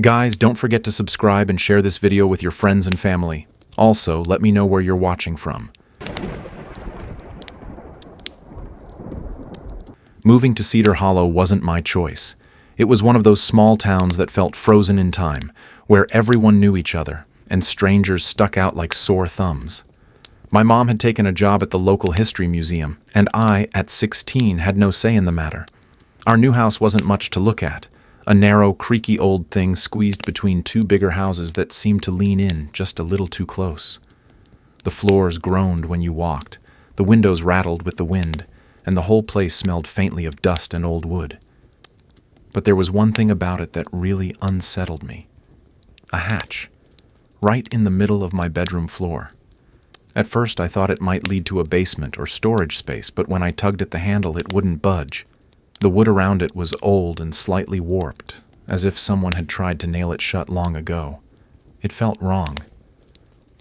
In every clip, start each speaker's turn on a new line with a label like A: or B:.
A: Guys, don't forget to subscribe and share this video with your friends and family. Also, let me know where you're watching from. Moving to Cedar Hollow wasn't my choice. It was one of those small towns that felt frozen in time, where everyone knew each other, and strangers stuck out like sore thumbs. My mom had taken a job at the local history museum, and I, at 16, had no say in the matter. Our new house wasn't much to look at, a narrow, creaky old thing squeezed between two bigger houses that seemed to lean in just a little too close. The floors groaned when you walked, the windows rattled with the wind, and the whole place smelled faintly of dust and old wood. But there was one thing about it that really unsettled me. A hatch, right in the middle of my bedroom floor. At first I thought it might lead to a basement or storage space, but when I tugged at the handle it wouldn't budge. The wood around it was old and slightly warped, as if someone had tried to nail it shut long ago. It felt wrong.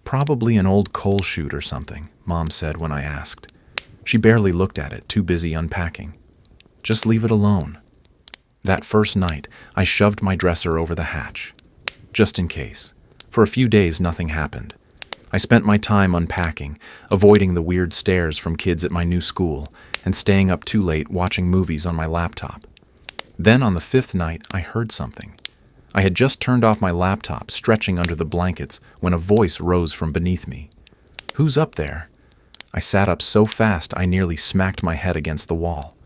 A: Probably an old coal chute or something, Mom said when I asked. She barely looked at it, too busy unpacking. Just leave it alone. That first night, I shoved my dresser over the hatch. Just in case. For a few days, nothing happened. I spent my time unpacking, avoiding the weird stares from kids at my new school, and staying up too late watching movies on my laptop. Then on the fifth night, I heard something. I had just turned off my laptop, stretching under the blankets, when a voice rose from beneath me. "Who's up there?" I sat up so fast I nearly smacked my head against the wall.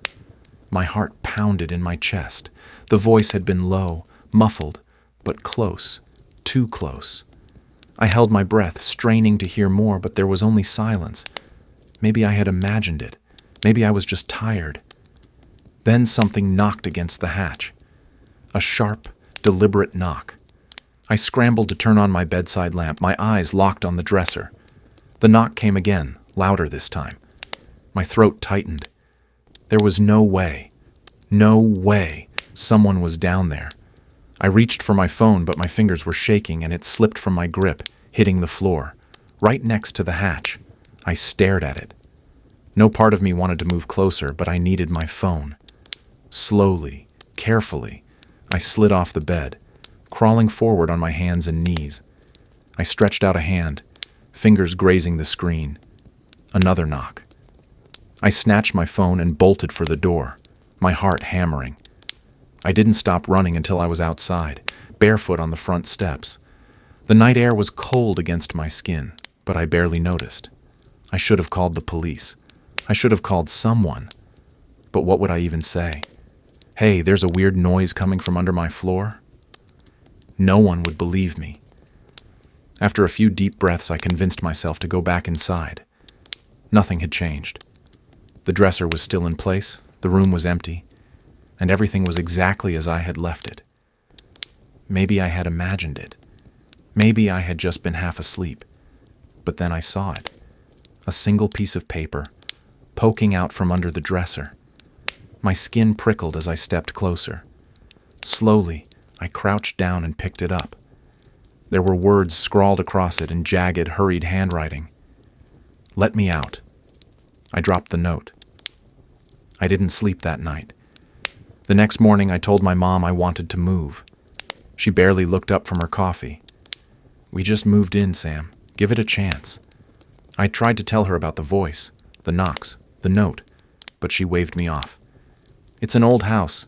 A: My heart pounded in my chest. The voice had been low, muffled, but close, too close. I held my breath, straining to hear more, but there was only silence. Maybe I had imagined it. Maybe I was just tired. Then something knocked against the hatch. A sharp, deliberate knock. I scrambled to turn on my bedside lamp, my eyes locked on the dresser. The knock came again, louder this time. My throat tightened. There was no way someone was down there. I reached for my phone, but my fingers were shaking and it slipped from my grip, hitting the floor, right next to the hatch. I stared at it. No part of me wanted to move closer, but I needed my phone. Slowly, carefully, I slid off the bed, crawling forward on my hands and knees. I stretched out a hand, fingers grazing the screen. Another knock. I snatched my phone and bolted for the door, my heart hammering. I didn't stop running until I was outside, barefoot on the front steps. The night air was cold against my skin, but I barely noticed. I should have called the police. I should have called someone. But what would I even say? "Hey, there's a weird noise coming from under my floor?" No one would believe me. After a few deep breaths, I convinced myself to go back inside. Nothing had changed. The dresser was still in place, the room was empty, and everything was exactly as I had left it. Maybe I had imagined it. Maybe I had just been half asleep. But then I saw it. A single piece of paper, poking out from under the dresser. My skin prickled as I stepped closer. Slowly, I crouched down and picked it up. There were words scrawled across it in jagged, hurried handwriting. "Let me out." I dropped the note. I didn't sleep that night. The next morning, I told my mom I wanted to move. She barely looked up from her coffee. "We just moved in, Sam. Give it a chance." I tried to tell her about the voice, the knocks, the note, but she waved me off. "It's an old house.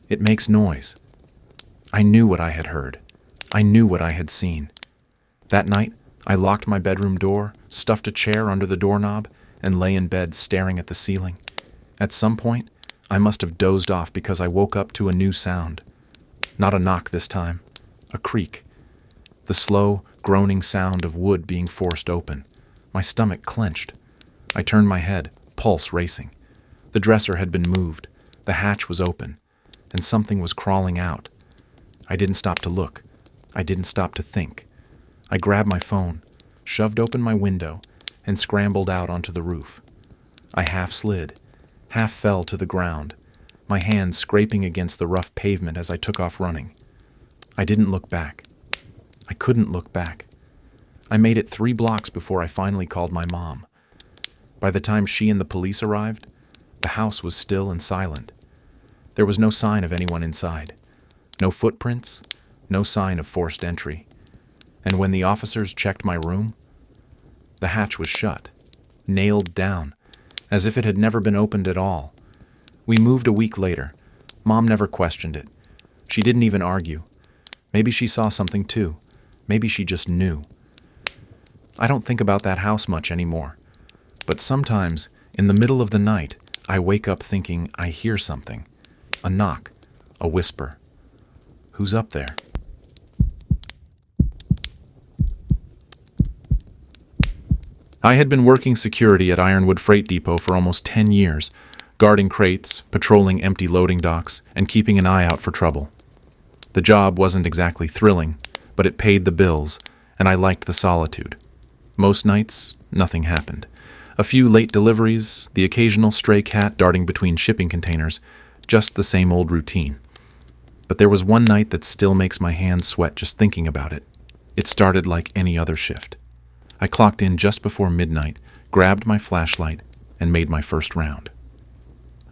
A: It makes noise." I knew what I had heard. I knew what I had seen. That night, I locked my bedroom door, stuffed a chair under the doorknob, and lay in bed staring at the ceiling. At some point, I must have dozed off because I woke up to a new sound. Not a knock this time, a creak. The slow, groaning sound of wood being forced open. My stomach clenched. I turned my head, pulse racing. The dresser had been moved, the hatch was open, and something was crawling out. I didn't stop to look. I didn't stop to think. I grabbed my phone, shoved open my window, and scrambled out onto the roof. I half slid, half fell to the ground, my hands scraping against the rough pavement as I took off running. I didn't look back. I couldn't look back. I made it 3 blocks before I finally called my mom. By the time she and the police arrived, the house was still and silent. There was no sign of anyone inside. No footprints, no sign of forced entry. And when the officers checked my room, the hatch was shut, nailed down, as if it had never been opened at all. We moved a week later. Mom never questioned it. She didn't even argue. Maybe she saw something too. Maybe she just knew. I don't think about that house much anymore. But sometimes, in the middle of the night, I wake up thinking I hear something. A knock, a whisper. Who's up there? I had been working security at Ironwood Freight Depot for almost 10 years, guarding crates, patrolling empty loading docks, and keeping an eye out for trouble. The job wasn't exactly thrilling, but it paid the bills, and I liked the solitude. Most nights, nothing happened. A few late deliveries, the occasional stray cat darting between shipping containers, just the same old routine. But there was one night that still makes my hands sweat just thinking about it. It started like any other shift. I clocked in just before midnight, grabbed my flashlight, and made my first round.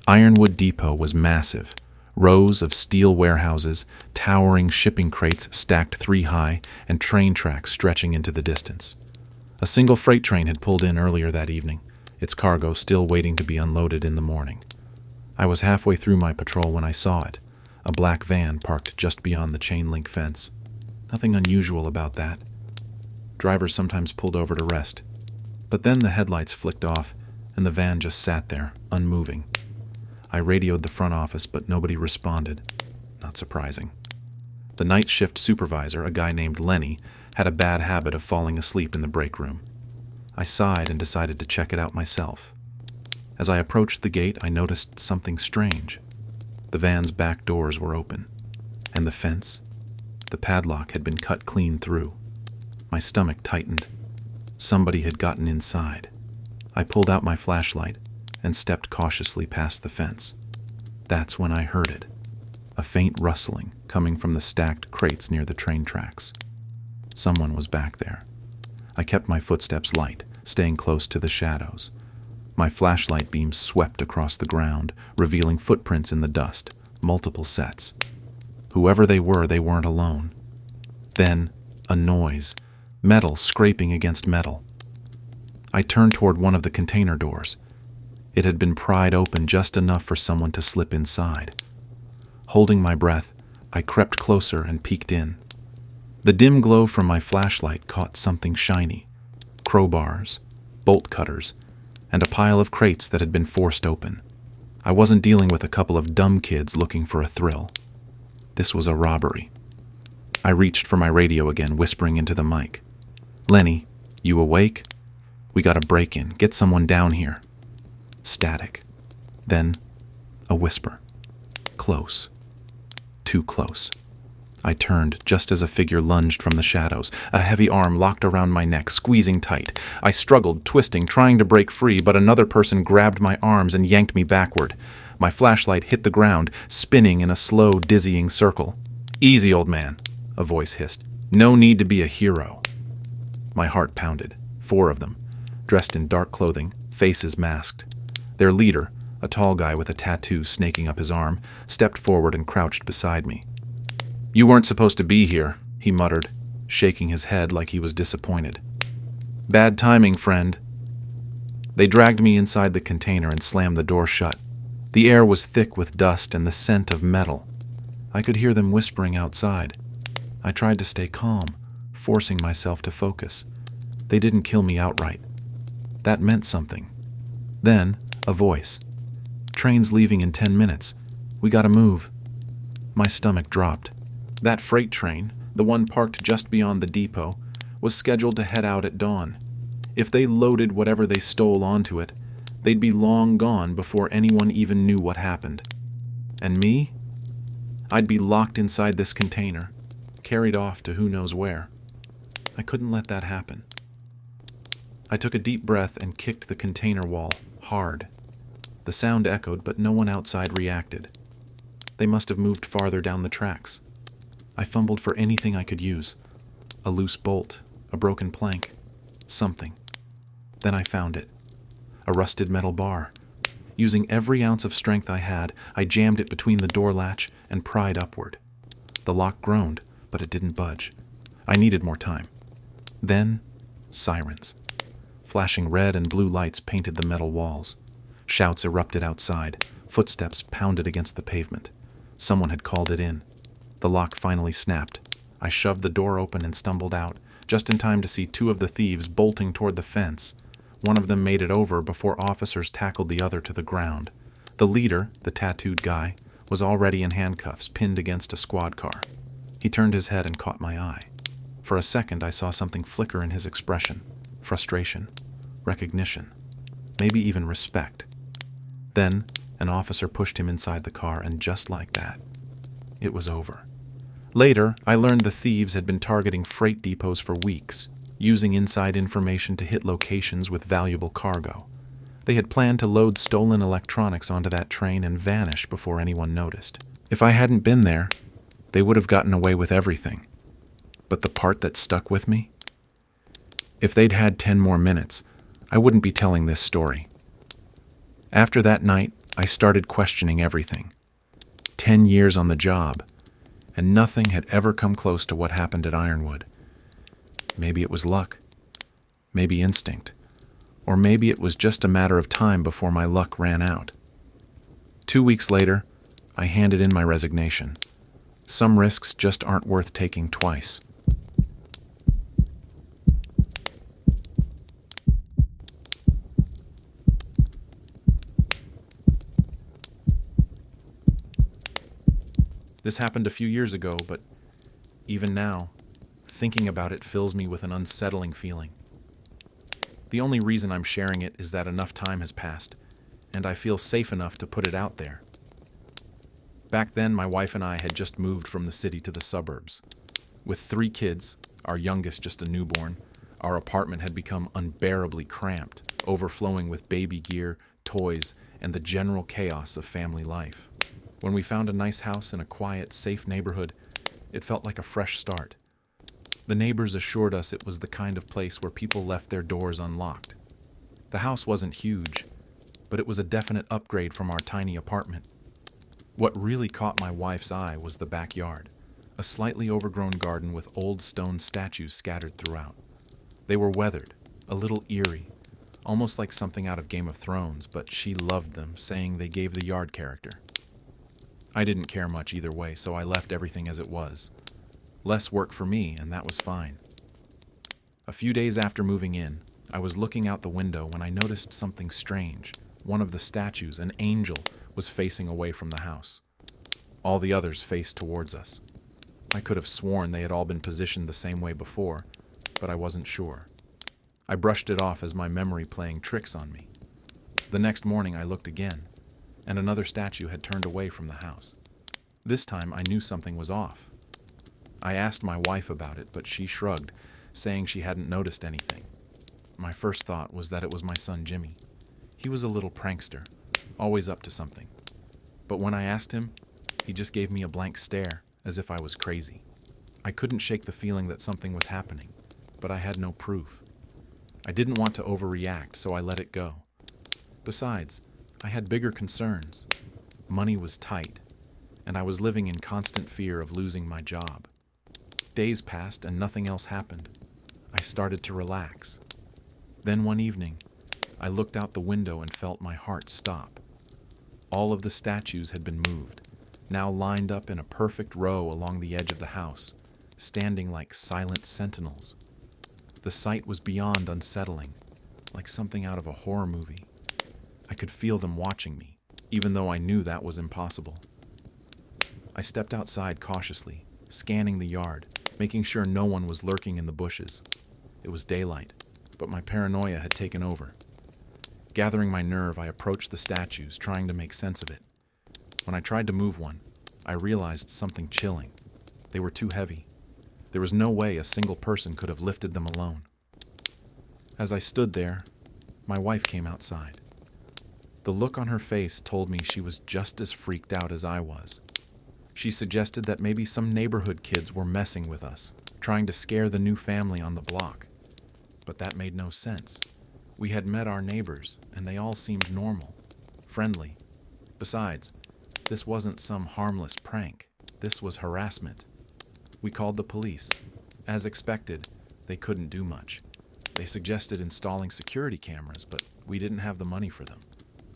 A: Ironwood Depot was massive. Rows of steel warehouses, towering shipping crates stacked 3 high, and train tracks stretching into the distance. A single freight train had pulled in earlier that evening, its cargo still waiting to be unloaded in the morning. I was halfway through my patrol when I saw it, a black van parked just beyond the chain-link fence. Nothing unusual about that. Drivers sometimes pulled over to rest. But then the headlights flicked off, and the van just sat there, unmoving. I radioed the front office, but nobody responded. Not surprising. The night shift supervisor, a guy named Lenny, had a bad habit of falling asleep in the break room. I sighed and decided to check it out myself. As I approached the gate, I noticed something strange. The van's back doors were open, and the fence, the padlock had been cut clean through. My stomach tightened. Somebody had gotten inside. I pulled out my flashlight and stepped cautiously past the fence. That's when I heard it, a faint rustling coming from the stacked crates near the train tracks. Someone was back there. I kept my footsteps light, staying close to the shadows. My flashlight beam swept across the ground, revealing footprints in the dust, multiple sets. Whoever they weren't alone. Then, a noise, metal scraping against metal. I turned toward one of the container doors. It had been pried open just enough for someone to slip inside. Holding my breath, I crept closer and peeked in. The dim glow from my flashlight caught something shiny. Crowbars, bolt cutters, and a pile of crates that had been forced open. I wasn't dealing with a couple of dumb kids looking for a thrill. This was a robbery. I reached for my radio again, whispering into the mic. "Lenny, you awake? We got a break-in. Get someone down here." Static. Then, a whisper. Close. Too close. I turned just as a figure lunged from the shadows. A heavy arm locked around my neck, squeezing tight. I struggled, twisting, trying to break free, but another person grabbed my arms and yanked me backward. My flashlight hit the ground, spinning in a slow, dizzying circle. "Easy, old man," a voice hissed. "No need to be a hero." My heart pounded. 4 of them, dressed in dark clothing, faces masked. Their leader, a tall guy with a tattoo snaking up his arm, stepped forward and crouched beside me. "You weren't supposed to be here," he muttered, shaking his head like he was disappointed. "Bad timing, friend." They dragged me inside the container and slammed the door shut. The air was thick with dust and the scent of metal. I could hear them whispering outside. I tried to stay calm, forcing myself to focus. They didn't kill me outright. That meant something. Then, a voice. "Train's leaving in 10 minutes. We gotta move." My stomach dropped. That freight train, the one parked just beyond the depot, was scheduled to head out at dawn. If they loaded whatever they stole onto it, they'd be long gone before anyone even knew what happened. And me? I'd be locked inside this container, carried off to who knows where. I couldn't let that happen. I took a deep breath and kicked the container wall, hard. The sound echoed, but no one outside reacted. They must have moved farther down the tracks. I fumbled for anything I could use. A loose bolt, a broken plank, something. Then I found it. A rusted metal bar. Using every ounce of strength I had, I jammed it between the door latch and pried upward. The lock groaned, but it didn't budge. I needed more time. Then, sirens. Flashing red and blue lights painted the metal walls. Shouts erupted outside. Footsteps pounded against the pavement. Someone had called it in. The lock finally snapped. I shoved the door open and stumbled out, just in time to see two of the thieves bolting toward the fence. One of them made it over before officers tackled the other to the ground. The leader, the tattooed guy, was already in handcuffs, pinned against a squad car. He turned his head and caught my eye. For a second, I saw something flicker in his expression. Frustration, recognition, maybe even respect. Then, an officer pushed him inside the car, and just like that, it was over. Later, I learned the thieves had been targeting freight depots for weeks, using inside information to hit locations with valuable cargo. They had planned to load stolen electronics onto that train and vanish before anyone noticed. If I hadn't been there, they would have gotten away with everything. But the part that stuck with me? If they'd had 10 more minutes, I wouldn't be telling this story. After that night, I started questioning everything. 10 years on the job, and nothing had ever come close to what happened at Ironwood. Maybe it was luck, maybe instinct, or maybe it was just a matter of time before my luck ran out. 2 weeks later, I handed in my resignation. Some risks just aren't worth taking twice. This happened a few years ago, but even now, thinking about it fills me with an unsettling feeling. The only reason I'm sharing it is that enough time has passed, and I feel safe enough to put it out there. Back then, my wife and I had just moved from the city to the suburbs. With 3 kids, our youngest just a newborn, our apartment had become unbearably cramped, overflowing with baby gear, toys, and the general chaos of family life. When we found a nice house in a quiet, safe neighborhood, it felt like a fresh start. The neighbors assured us it was the kind of place where people left their doors unlocked. The house wasn't huge, but it was a definite upgrade from our tiny apartment. What really caught my wife's eye was the backyard, a slightly overgrown garden with old stone statues scattered throughout. They were weathered, a little eerie, almost like something out of Game of Thrones, but she loved them, saying they gave the yard character. I didn't care much either way, so I left everything as it was. Less work for me, and that was fine. A few days after moving in, I was looking out the window when I noticed something strange. One of the statues, an angel, was facing away from the house. All the others faced towards us. I could have sworn they had all been positioned the same way before, but I wasn't sure. I brushed it off as my memory playing tricks on me. The next morning I looked again, and another statue had turned away from the house. This time I knew something was off. I asked my wife about it, but she shrugged, saying she hadn't noticed anything. My first thought was that it was my son Jimmy. He was a little prankster, always up to something. But when I asked him, he just gave me a blank stare, as if I was crazy. I couldn't shake the feeling that something was happening, but I had no proof. I didn't want to overreact, so I let it go. Besides, I had bigger concerns. Money was tight, and I was living in constant fear of losing my job. Days passed and nothing else happened. I started to relax. Then one evening, I looked out the window and felt my heart stop. All of the statues had been moved, now lined up in a perfect row along the edge of the house, standing like silent sentinels. The sight was beyond unsettling, like something out of a horror movie. I could feel them watching me, even though I knew that was impossible. I stepped outside cautiously, scanning the yard, making sure no one was lurking in the bushes. It was daylight, but my paranoia had taken over. Gathering my nerve, I approached the statues, trying to make sense of it. When I tried to move one, I realized something chilling. They were too heavy. There was no way a single person could have lifted them alone. As I stood there, my wife came outside. The look on her face told me she was just as freaked out as I was. She suggested that maybe some neighborhood kids were messing with us, trying to scare the new family on the block. But that made no sense. We had met our neighbors, and they all seemed normal, friendly. Besides, this wasn't some harmless prank. This was harassment. We called the police. As expected, they couldn't do much. They suggested installing security cameras, but we didn't have the money for them.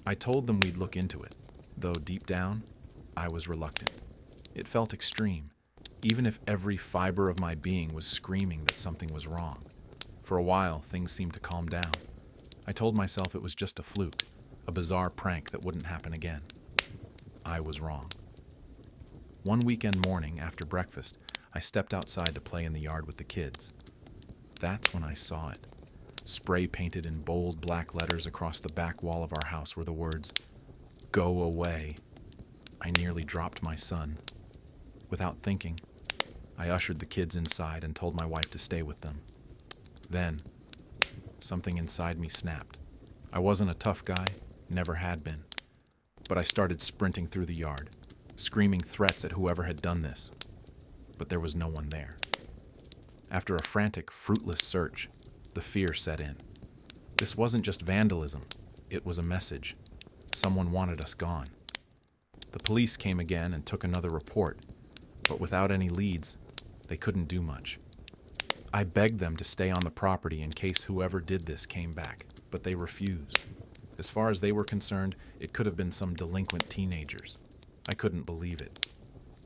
A: I told them we'd look into it, though deep down, I was reluctant. It felt extreme, even if every fiber of my being was screaming that something was wrong. For a while, things seemed to calm down. I told myself it was just a fluke, a bizarre prank that wouldn't happen again. I was wrong. One weekend morning, after breakfast, I stepped outside to play in the yard with the kids. That's when I saw it. Spray painted in bold black letters across the back wall of our house were the words, "Go away." I nearly dropped my son. Without thinking, I ushered the kids inside and told my wife to stay with them. Then, something inside me snapped. I wasn't a tough guy, never had been. But I started sprinting through the yard, screaming threats at whoever had done this. But there was no one there. After a frantic, fruitless search, the fear set in. This wasn't just vandalism, it was a message. Someone wanted us gone. The police came again and took another report, but without any leads, they couldn't do much. I begged them to stay on the property in case whoever did this came back, but they refused. As far as they were concerned, it could have been some delinquent teenagers. I couldn't believe it.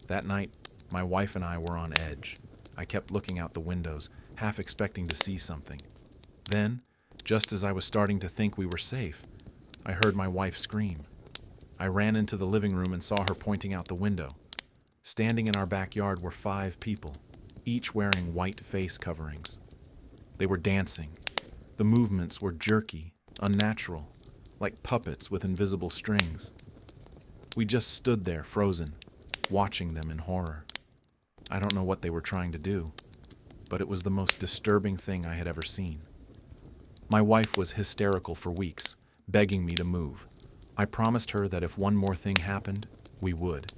A: That night, my wife and I were on edge. I kept looking out the windows, half expecting to see something. Then, just as I was starting to think we were safe, I heard my wife scream. I ran into the living room and saw her pointing out the window. Standing in our backyard were 5 people, each wearing white face coverings. They were dancing. The movements were jerky, unnatural, like puppets with invisible strings. We just stood there, frozen, watching them in horror. I don't know what they were trying to do, but it was the most disturbing thing I had ever seen. My wife was hysterical for weeks, begging me to move. I promised her that if one more thing happened, we would.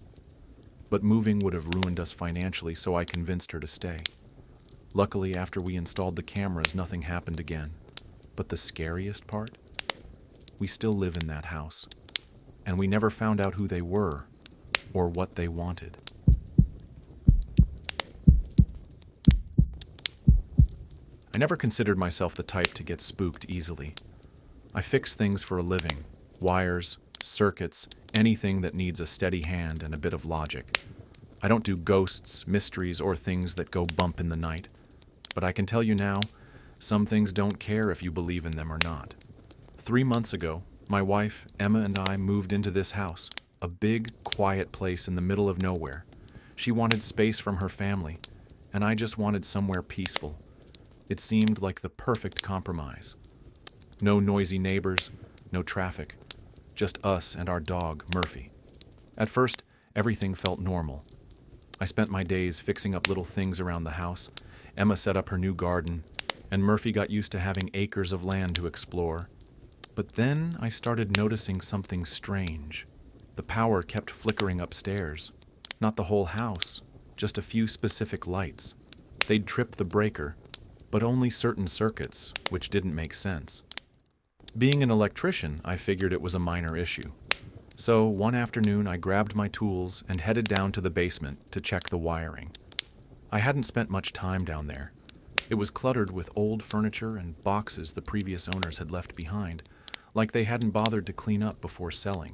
A: But moving would have ruined us financially, so I convinced her to stay. Luckily, after we installed the cameras, nothing happened again. But the scariest part? We still live in that house, and we never found out who they were or what they wanted. I never considered myself the type to get spooked easily. I fix things for a living, wires, circuits, anything that needs a steady hand and a bit of logic. I don't do ghosts, mysteries, or things that go bump in the night. But I can tell you now, some things don't care if you believe in them or not. 3 months ago, my wife, Emma, and I moved into this house, a big, quiet place in the middle of nowhere. She wanted space from her family, and I just wanted somewhere peaceful. It seemed like the perfect compromise. No noisy neighbors, no traffic, just us and our dog, Murphy. At first, everything felt normal. I spent my days fixing up little things around the house. Emma set up her new garden, and Murphy got used to having acres of land to explore. But then I started noticing something strange. The power kept flickering upstairs. Not the whole house, just a few specific lights. They'd trip the breaker, but only certain circuits, which didn't make sense. Being an electrician, I figured it was a minor issue. So one afternoon I grabbed my tools and headed down to the basement to check the wiring. I hadn't spent much time down there. It was cluttered with old furniture and boxes the previous owners had left behind, like they hadn't bothered to clean up before selling.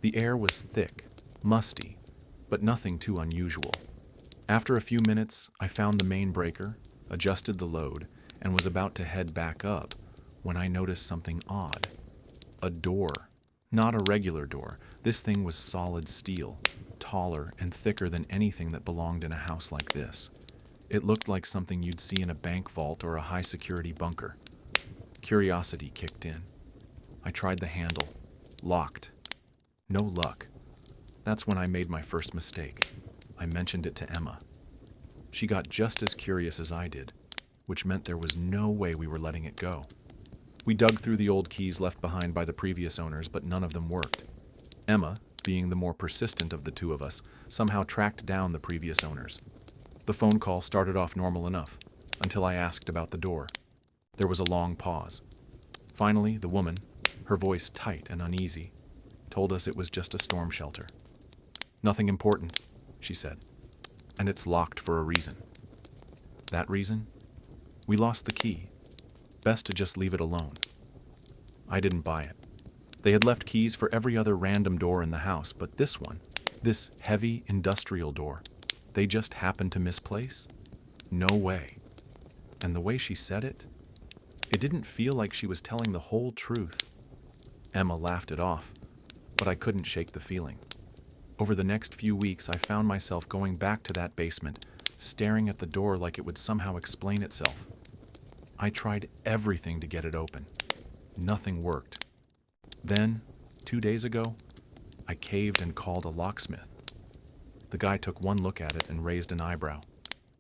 A: The air was thick, musty, but nothing too unusual. After a few minutes, I found the main breaker, adjusted the load, and was about to head back up when I noticed something odd. A door. Not a regular door. This thing was solid steel, taller and thicker than anything that belonged in a house like this. It looked like something you'd see in a bank vault or a high-security bunker. Curiosity kicked in. I tried the handle. Locked. No luck. That's when I made my first mistake. I mentioned it to Emma. She got just as curious as I did, which meant there was no way we were letting it go. We dug through the old keys left behind by the previous owners, but none of them worked. Emma, being the more persistent of the two of us, somehow tracked down the previous owners. The phone call started off normal enough, until I asked about the door. There was a long pause. Finally, the woman, her voice tight and uneasy, told us it was just a storm shelter. "Nothing important," she said. and it's locked for a reason. That reason? We lost the key. Best to just leave it alone. I didn't buy it. They had left keys for every other random door in the house, but this one, this heavy industrial door, they just happened to misplace? No way. And the way she said it didn't feel like she was telling the whole truth. Emma laughed it off, but I couldn't shake the feeling. Over the next few weeks, I found myself going back to that basement, staring at the door like it would somehow explain itself. I tried everything to get it open. Nothing worked. Then, 2 days ago, I caved and called a locksmith. The guy took one look at it and raised an eyebrow.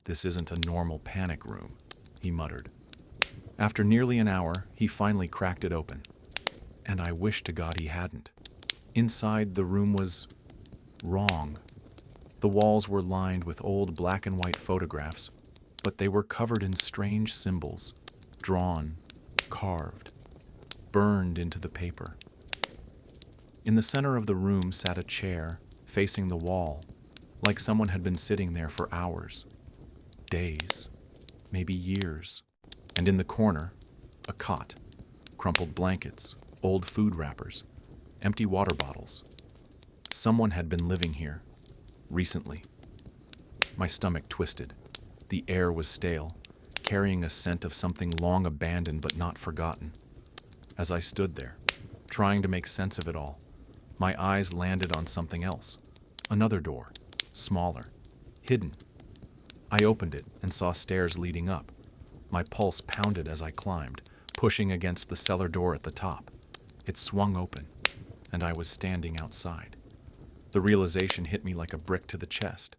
A: "This isn't a normal panic room," he muttered. After nearly an hour, he finally cracked it open. And I wish to God he hadn't. Inside, the room was wrong. The walls were lined with old black and white photographs, but they were covered in strange symbols, drawn, carved, burned into the paper. In the center of the room sat a chair, facing the wall, like someone had been sitting there for hours, days, maybe years. And in the corner, a cot, crumpled blankets, old food wrappers, empty water bottles. Someone had been living here, recently. My stomach twisted. The air was stale, carrying a scent of something long abandoned but not forgotten. As I stood there, trying to make sense of it all, my eyes landed on something else. Another door, smaller, hidden. I opened it and saw stairs leading up. My pulse pounded as I climbed, pushing against the cellar door at the top. It swung open, and I was standing outside. The realization hit me like a brick to the chest.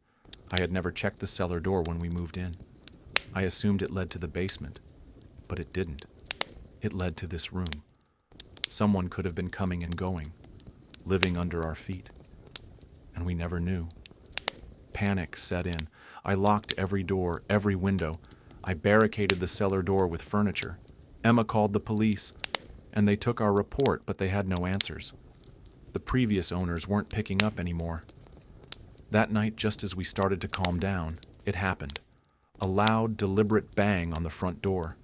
A: I had never checked the cellar door when we moved in. I assumed it led to the basement, but it didn't. It led to this room. Someone could have been coming and going, living under our feet, and we never knew. Panic set in. I locked every door, every window. I barricaded the cellar door with furniture. Emma called the police, and they took our report, but they had no answers. The previous owners weren't picking up anymore. That night, just as we started to calm down, it happened. A loud, deliberate bang on the front door.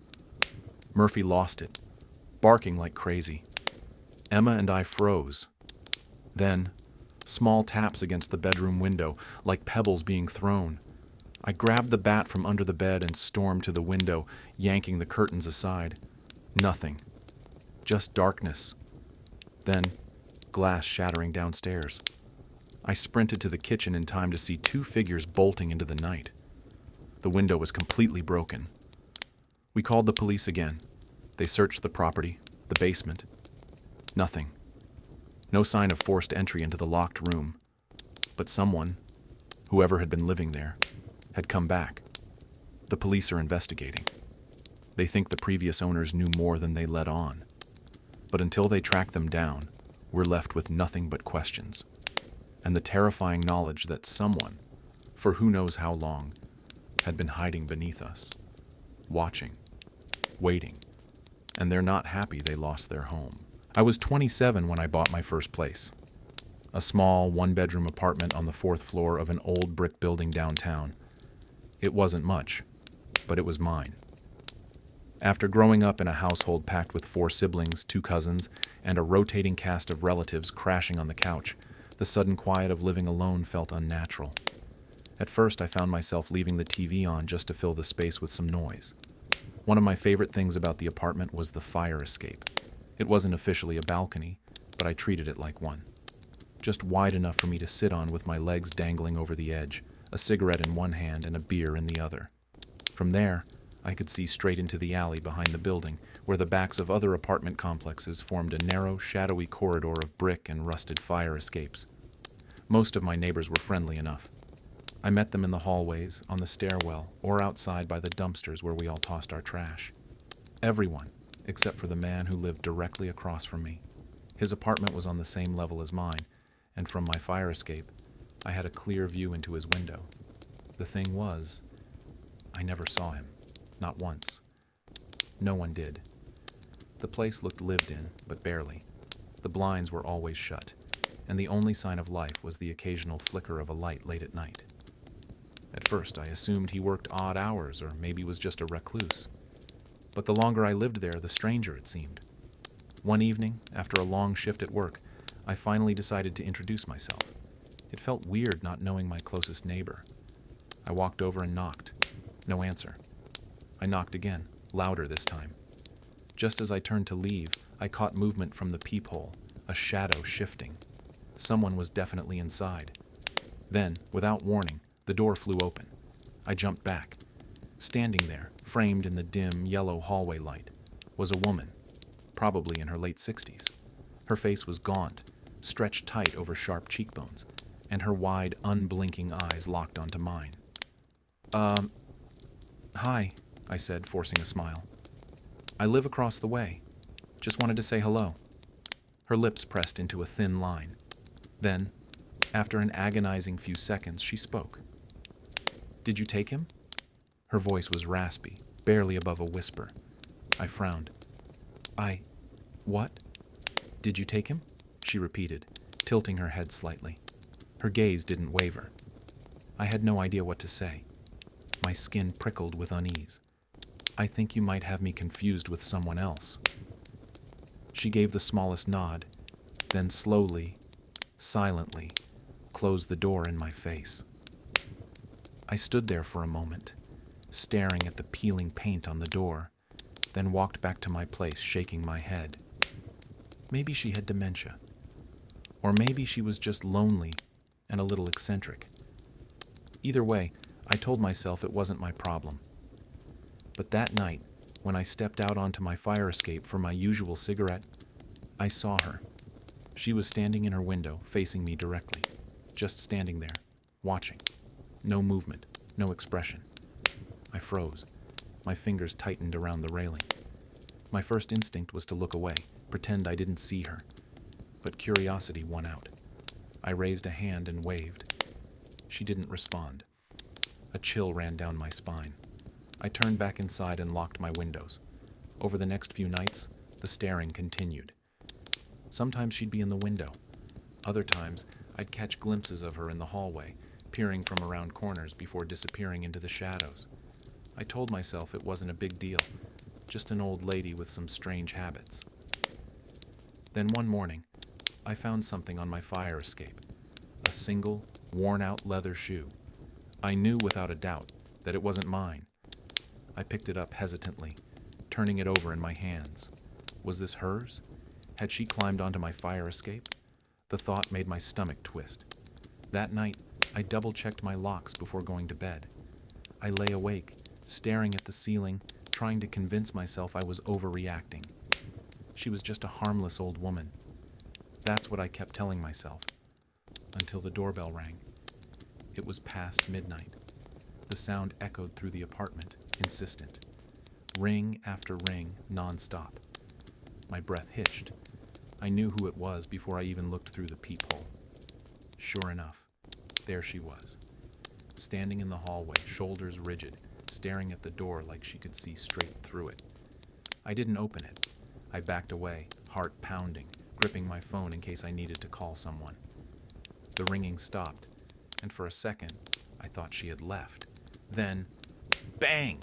A: Murphy lost it, barking like crazy. Emma and I froze. Then, small taps against the bedroom window, like pebbles being thrown. I grabbed the bat from under the bed and stormed to the window, yanking the curtains aside. Nothing. Just darkness. Then, glass shattering downstairs. I sprinted to the kitchen in time to see 2 figures bolting into the night. The window was completely broken. We called the police again. They searched the property, the basement. Nothing. No sign of forced entry into the locked room. But someone, whoever had been living there, had come back. The police are investigating. They think the previous owners knew more than they let on. But until they track them down, we're left with nothing but questions. And the terrifying knowledge that someone, for who knows how long, had been hiding beneath us, watching, waiting, and they're not happy they lost their home. I was 27 when I bought my first place. A small, 1-bedroom apartment on the 4th floor of an old brick building downtown. It wasn't much, but it was mine. After growing up in a household packed with 4 siblings, 2 cousins, and a rotating cast of relatives crashing on the couch, the sudden quiet of living alone felt unnatural. At first, I found myself leaving the TV on just to fill the space with some noise. One of my favorite things about the apartment was the fire escape. It wasn't officially a balcony, but I treated it like one. Just wide enough for me to sit on with my legs dangling over the edge, a cigarette in one hand and a beer in the other. From there, I could see straight into the alley behind the building, where the backs of other apartment complexes formed a narrow, shadowy corridor of brick and rusted fire escapes. Most of my neighbors were friendly enough. I met them in the hallways, on the stairwell, or outside by the dumpsters where we all tossed our trash. Everyone, except for the man who lived directly across from me. His apartment was on the same level as mine, and from my fire escape, I had a clear view into his window. The thing was, I never saw him. Not once. No one did. The place looked lived in, but barely. The blinds were always shut, and the only sign of life was the occasional flicker of a light late at night. At first, I assumed he worked odd hours or maybe was just a recluse. But the longer I lived there, the stranger it seemed. One evening, after a long shift at work, I finally decided to introduce myself. It felt weird not knowing my closest neighbor. I walked over and knocked. No answer. I knocked again, louder this time. Just as I turned to leave, I caught movement from the peephole, a shadow shifting. Someone was definitely inside. Then, without warning, the door flew open. I jumped back. Standing there, framed in the dim, yellow hallway light, was a woman, probably in her late 60s. Her face was gaunt, stretched tight over sharp cheekbones, and her wide, unblinking eyes locked onto mine. Hi, I said, forcing a smile. I live across the way. Just wanted to say hello. Her lips pressed into a thin line. Then, after an agonizing few seconds, she spoke. Did you take him? Her voice was raspy, barely above a whisper. I frowned. What? Did you take him? She repeated, tilting her head slightly. Her gaze didn't waver. I had no idea what to say. My skin prickled with unease. I think you might have me confused with someone else. She gave the smallest nod, then slowly, silently, closed the door in my face. I stood there for a moment, staring at the peeling paint on the door, then walked back to my place, shaking my head. Maybe she had dementia. Or maybe she was just lonely and a little eccentric. Either way, I told myself it wasn't my problem. But that night, when I stepped out onto my fire escape for my usual cigarette, I saw her. She was standing in her window, facing me directly, just standing there, watching. No movement, no expression. I froze. My fingers tightened around the railing. My first instinct was to look away, pretend I didn't see her. But curiosity won out. I raised a hand and waved. She didn't respond. A chill ran down my spine. I turned back inside and locked my windows. Over the next few nights, the staring continued. Sometimes she'd be in the window. Other times, I'd catch glimpses of her in the hallway, peering from around corners before disappearing into the shadows. I told myself it wasn't a big deal, just an old lady with some strange habits. Then one morning, I found something on my fire escape. A single, worn-out leather shoe. I knew without a doubt that it wasn't mine. I picked it up hesitantly, turning it over in my hands. Was this hers? Had she climbed onto my fire escape? The thought made my stomach twist. That night, I double-checked my locks before going to bed. I lay awake, staring at the ceiling, trying to convince myself I was overreacting. She was just a harmless old woman. That's what I kept telling myself. Until the doorbell rang. It was past midnight. The sound echoed through the apartment, insistent. Ring after ring, non-stop. My breath hitched. I knew who it was before I even looked through the peephole. Sure enough, there she was, standing in the hallway, shoulders rigid, staring at the door like she could see straight through it. I didn't open it. I backed away, heart pounding, gripping my phone in case I needed to call someone. The ringing stopped, and for a second, I thought she had left. Then, bang!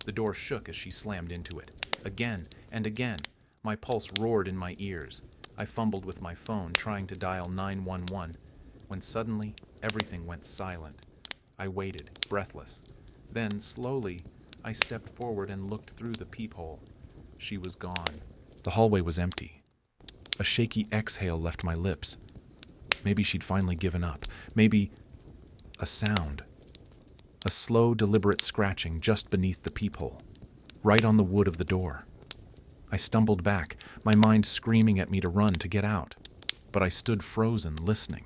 A: The door shook as she slammed into it. Again and again, my pulse roared in my ears. I fumbled with my phone, trying to dial 911, when suddenly, everything went silent. I waited, breathless. Then, slowly, I stepped forward and looked through the peephole. She was gone. The hallway was empty. A shaky exhale left my lips. Maybe she'd finally given up. Maybe a sound. A slow, deliberate scratching just beneath the peephole, right on the wood of the door. I stumbled back, my mind screaming at me to run, to get out. But I stood frozen, listening.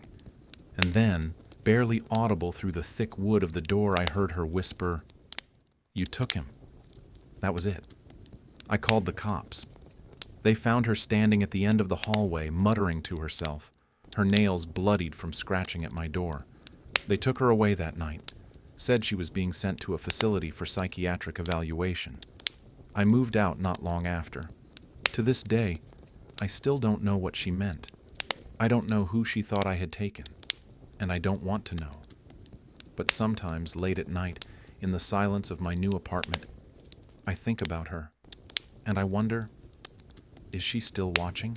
A: And then, barely audible through the thick wood of the door, I heard her whisper, "You took him." That was it. I called the cops. They found her standing at the end of the hallway, muttering to herself, her nails bloodied from scratching at my door. They took her away that night, said she was being sent to a facility for psychiatric evaluation. I moved out not long after. To this day, I still don't know what she meant. I don't know who she thought I had taken, and I don't want to know. But sometimes, late at night, in the silence of my new apartment, I think about her, and I wonder, is she still watching?